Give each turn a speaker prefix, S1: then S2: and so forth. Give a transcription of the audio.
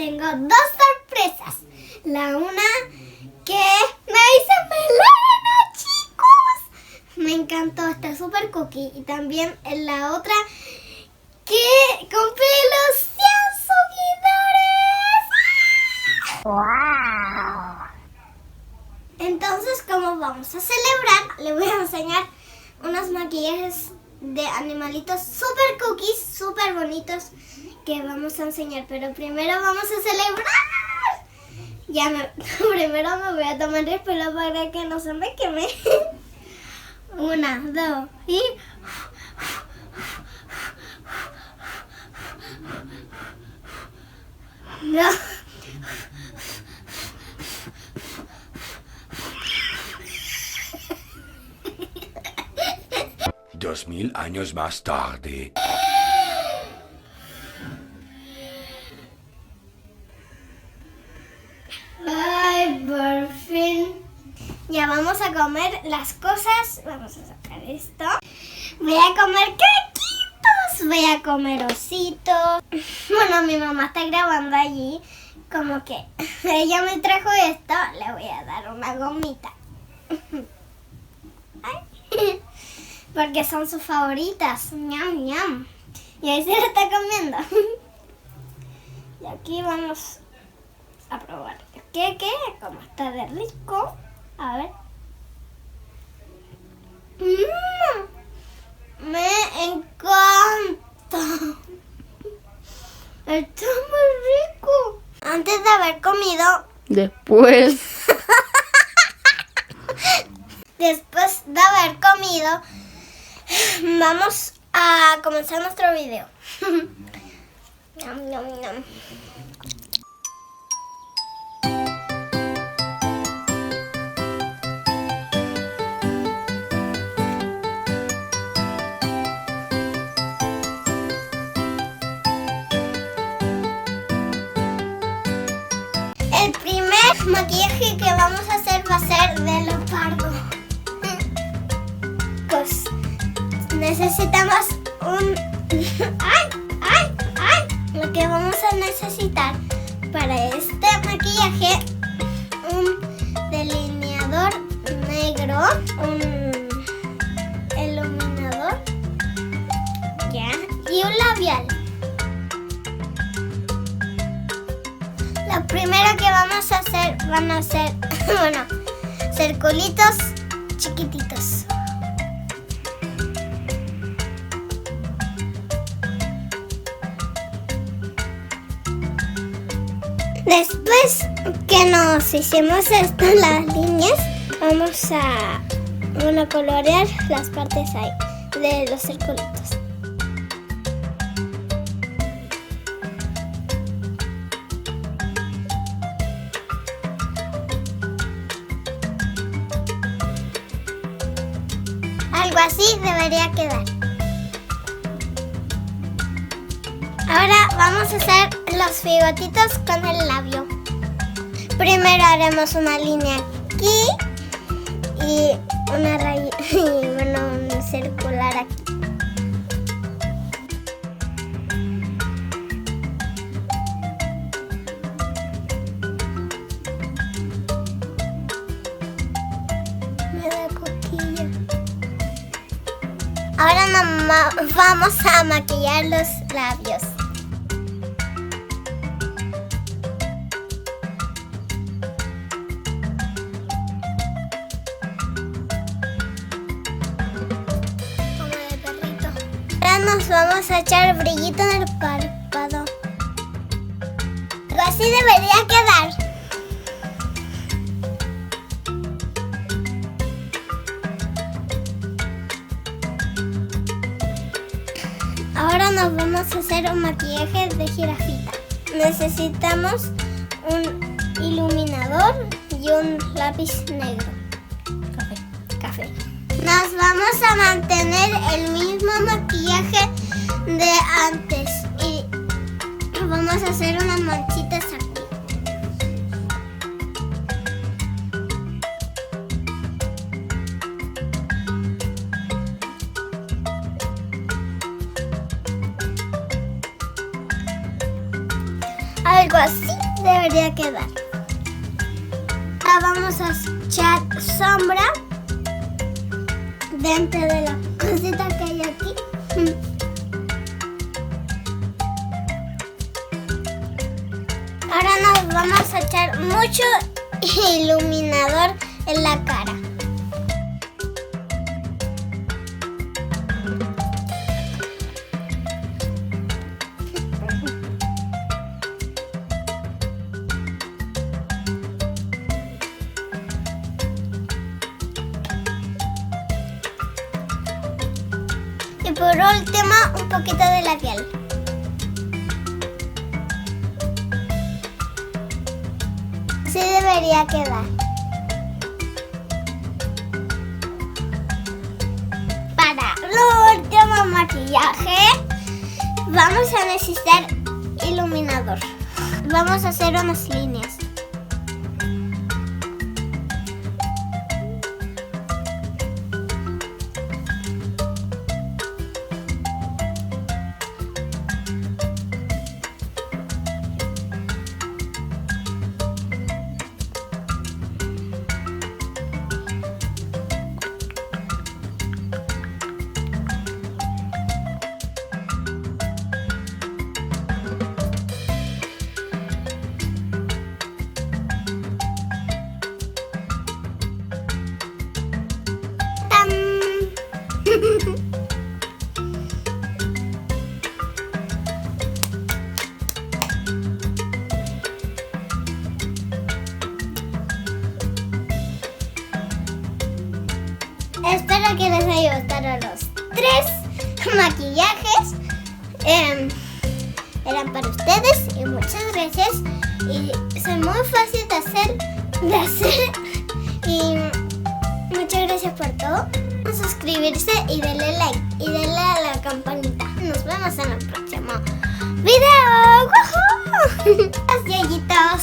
S1: tengo dos sorpresas. La una que me hice melena, chicos. Me encantó, está súper cookie. Y también la otra que compré los 100 seguidores. ¡Wow! Entonces, como vamos a celebrar, le voy a enseñar unos maquillajes de animalitos super cookies, super bonitos que vamos a enseñar. Pero primero vamos a celebrar. Primero me voy a tomar el pelo para que no se me queme. 1, 2 y... No.
S2: 2000 años más tarde.
S1: Ay, por fin. Ya vamos a comer las cosas. Vamos a sacar esto. Voy a comer caquitos. Voy a comer ositos. Bueno, mi mamá está grabando allí. Como que ella me trajo esto. Le voy a dar una gomita. Ay. Porque son sus favoritas. Ñam, ñam. Y ahí se lo está comiendo. Y aquí vamos a probar el queque. Como está de rico. A ver. Me encanta. Está muy rico. Antes de haber comido.
S3: Después
S1: de haber comido, vamos a comenzar nuestro video. Ñam, ñam, ñam. El primer maquillaje que vamos a hacer va a ser de leopardo. Pues necesitamos un... ¡Ay! ¡Ay! ¡Ay! Lo que vamos a necesitar para este maquillaje, un delineador negro, un iluminador, ya, y un labial. Lo primero que vamos a hacer van a ser, bueno, circulitos chiquititos. Después que nos hicimos estas las líneas, vamos a colorear las partes ahí de los circulitos. Algo así debería quedar. Ahora vamos a hacer los bigotitos con el labio. Primero haremos una línea aquí y una rayita, bueno, un circular aquí. Me da coquilla. Ahora vamos a maquillar los labios. Como de perrito. Ahora nos vamos a echar brillito en el párpado. Algo así debería quedar. Ahora nos vamos a hacer un maquillaje de jirafita. Necesitamos un iluminador y un lápiz negro. Café. Nos vamos a mantener el mismo maquillaje de antes y vamos a hacer unas manchitas aquí. Algo así debería quedar. Ahora vamos a echar sombra dentro de la cosita que hay aquí. Ahora nos vamos a echar mucho iluminador en la cara. Y por último, un poquito de labial. Así debería quedar. Para el último maquillaje, vamos a necesitar iluminador. Vamos a hacer unas líneas. Espero que les haya gustado los 3 maquillajes. Eran para ustedes y muchas gracias. Y son muy fáciles de hacer. Y muchas gracias por todo. Suscribirse y darle like y darle a la campanita. Nos vemos en el próximo video. ¡Woohoo! Adiós, gallitos.